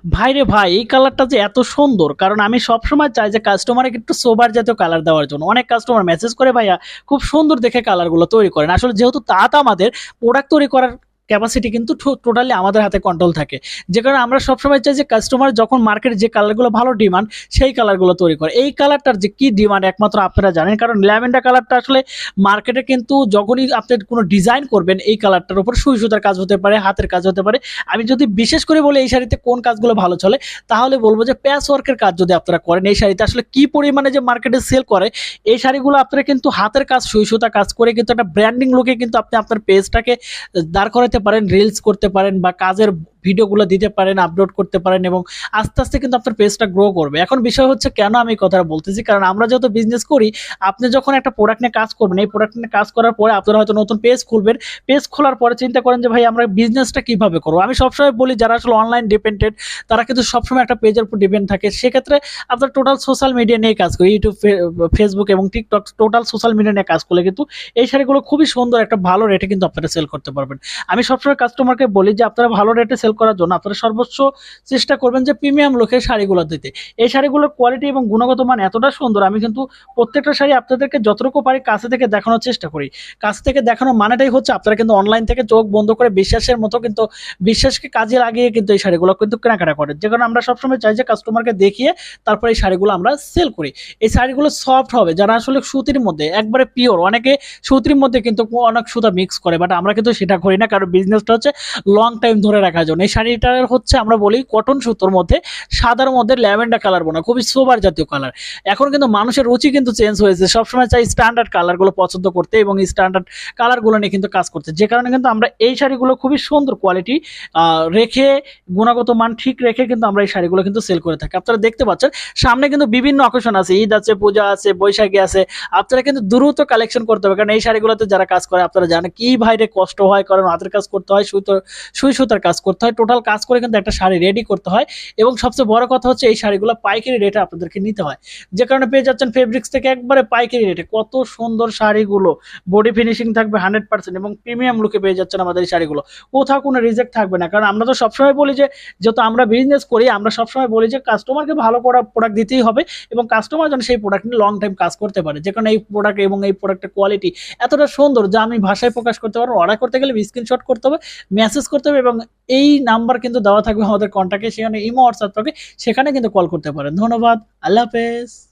ভাইরে ভাই, এই কালারটা যে এত সুন্দর, কারণ আমি সবসময় চাই যে কাস্টমারকে একটু সোবার জাতীয় কালার দেওয়ার জন্য। অনেক কাস্টমার মেসেজ করে ভাইয়া খুব সুন্দর দেখে কালারগুলো তৈরি করেন। আসলে যেহেতু তাঁত আমাদের প্রোডাক্ট তৈরি করার ক্যাপাসিটি কিন্তু টোটালি আমাদের হাতে কন্ট্রোল থাকে, যে কারণে আমরা সবসময় চাই যে কাস্টমার যখন মার্কেটে যে কালারগুলো ভালো ডিমান্ড সেই কালারগুলো তৈরি করে। এই কালারটার যে কি ডিমান্ড একমাত্র আপনারা জানেন, কারণ ল্যাভেন্ডার কালারটা আসলে মার্কেটে কিন্তু যখনই আপনি কোনো ডিজাইন করবেন এই কালারটার উপর সুই সুতার কাজ হতে পারে, হাতের কাজ হতে পারে। আমি যদি বিশেষ করে বলি এই শাড়িতে কোন কাজগুলো ভালো চলে, তাহলে বলবো যে প্যাচ ওয়ার্কের কাজ যদি আপনারা করেন এই শাড়িতে আসলে কি পরিমাণে যে মার্কেটে সেল করে। এই শাড়িগুলো আপনারা কিন্তু হাতের কাজ সুই সুতা কাজ করে কিন্তু একটা ব্র্যান্ডিং লুকে কিন্তু আপনি আপনার পেজটাকে দাঁড় করাতে পারেন, রিলস করতে পারেন বা কাজের ভিডিওগুলো দিতে পারেন, আপলোড করতে পারেন, এবং আস্তে আস্তে কিন্তু আপনার পেজটা গ্রো করবে। এখন বিষয় হচ্ছে কেন আমি কথাটা বলতেছি, কারণ আমরা যেহেতু বিজনেস করি, আপনি যখন একটা প্রোডাক্ট নিয়ে কাজ করবেন, এই প্রোডাক্ট নিয়ে কাজ করার পরে আপনারা হয়তো নতুন পেজ খুলবেন। পেজ খোলার পরে চিন্তা করেন যে ভাই আমরা বিজনেসটা কিভাবে করবো। আমি সবসময় বলি যারা আসলে অনলাইন ডিপেন্ডেন্ট তারা কিন্তু সবসময় একটা পেজের উপর ডিপেন্ড থাকে। সেক্ষেত্রে আপনার টোটাল সোশ্যাল মিডিয়া নিয়ে কাজ করি, ইউটিউব, ফেসবুক এবং টিকটক, টোটাল সোশ্যাল মিডিয়া নিয়ে কাজ করলে কিন্তু এই শাড়িগুলো খুবই সুন্দর একটা ভালো রেটে কিন্তু আপনারা সেল করতে পারবেন। আমি সবসময় কাস্টমারকে বলি যে আপনারা ভালো রেটে সেল করার জন্য আপনারা সর্বোচ্চ চেষ্টা করবেন যে প্রিমিয়াম লুকের শাড়িগুলো দিতে। এই শাড়িগুলোর কোয়ালিটি এবং গুণগত মান এতটা সুন্দর, আমি কিন্তু প্রত্যেকটা শাড়ি আপনাদেরকে যতটুকু পারি কাছে থেকে দেখানোর চেষ্টা করি। কাছ থেকে দেখানোর মানেটাই হচ্ছে আপনারা কিন্তু অনলাইন থেকে চোখ বন্ধ করে বিশ্বাসের মতো কিন্তু বিশ্বাসকে কাজে লাগিয়ে কিন্তু এই শাড়িগুলো কিন্তু কেনাকাটা করেন, যে কারণে আমরা সবসময় চাই যে কাস্টমারকে দেখিয়ে তারপর এই শাড়িগুলো আমরা সেল করি। এই শাড়িগুলো সফট হবে, যারা আসলে সুতির মধ্যে একবারে পিওর, অনেকে সুতির মধ্যে কিন্তু অনেক সুতা মিক্স করে, বাট আমরা কিন্তু সেটা করি না, কারণ বিজনেসটা হচ্ছে লং টাইম ধরে রাখার জন্য। এই শাড়িটার হচ্ছে আমরা বলি কটন সুতোর মধ্যে সাদার মধ্যে ল্যাভেন্ডার কালার বোনা, খুবই সোবার জাতীয় কালার। এখন কিন্তু মানুষের রুচি কিন্তু চেঞ্জ হয়েছে, সবসময় চাই স্ট্যান্ডার্ড কালারগুলো পছন্দ করতে এবং স্ট্যান্ডার্ড কালারগুলো নিয়ে কিন্তু কাজ করতে, যে কারণে কিন্তু আমরা এই শাড়িগুলো খুবই সুন্দর কোয়ালিটি রেখে, গুণগত মান ঠিক রেখে কিন্তু আমরা এই শাড়িগুলো কিন্তু সেল করে থাকি। আপনারা দেখতে পাচ্ছেন সামনে কিন্তু বিভিন্ন অকেশন আছে, ঈদ আছে, পূজা আছে, বৈশাখী আছে। আপনারা কিন্তু দ্রুত কালেকশন করতে হবে, কারণ এই শাড়িগুলোতে যারা কাজ করে আপনারা জানেন কি ভাইরে কষ্ট হয়, কারণ হাতের কাজ করতে হয়, সুই সুতার কাজ করতে হয়, টোটাল কাজ করে কিন্তু একটা শাড়ি রেডি করতে হয়। এবং সবচেয়ে বড় কথা হচ্ছে এই শাড়িগুলো পাইকারি রেটে আপনাদেরকে নিতে হয়, যে কারণে পেয়ে যাচ্ছেন ফেব্রিক্স থেকে একবারে পাইকারি রেটে কত সুন্দর শাড়িগুলো। বডি ফিনিশিং থাকবে 100% এবং প্রিমিয়াম লুকে পেয়ে যাচ্ছেন আমাদের এই শাড়িগুলো। কোথাও কোনো রিজেক্ট থাকবে না, কারণ আমরা তো সবসময় বলি যে যেহেতু আমরা বিজনেস করি, আমরা সবসময় বলি যে কাস্টমারকে ভালো প্রোডাক্ট দিতেই হবে এবং কাস্টমার যেন সেই প্রোডাক্ট নিয়ে লং টাইম কাজ করতে পারে, যে কারণে এই প্রোডাক্ট এবং এই প্রোডাক্টের কোয়ালিটি এতটা সুন্দর যা আমি ভাষায় প্রকাশ করতে পারবো। অর্ডার করতে গেলে স্ক্রিনশট করতে হবে, মেসেজ করতে হবে, এবং এই নাম্বার কিন্তু দেওয়া থাকবে আমাদের কন্ট্যাক্টে, সেখানে ইমো হোয়াটসঅ্যাপ থাকে, সেখানে কিন্তু কল করতে পারেন। ধন্যবাদ, আল্লাহ হাফেজ।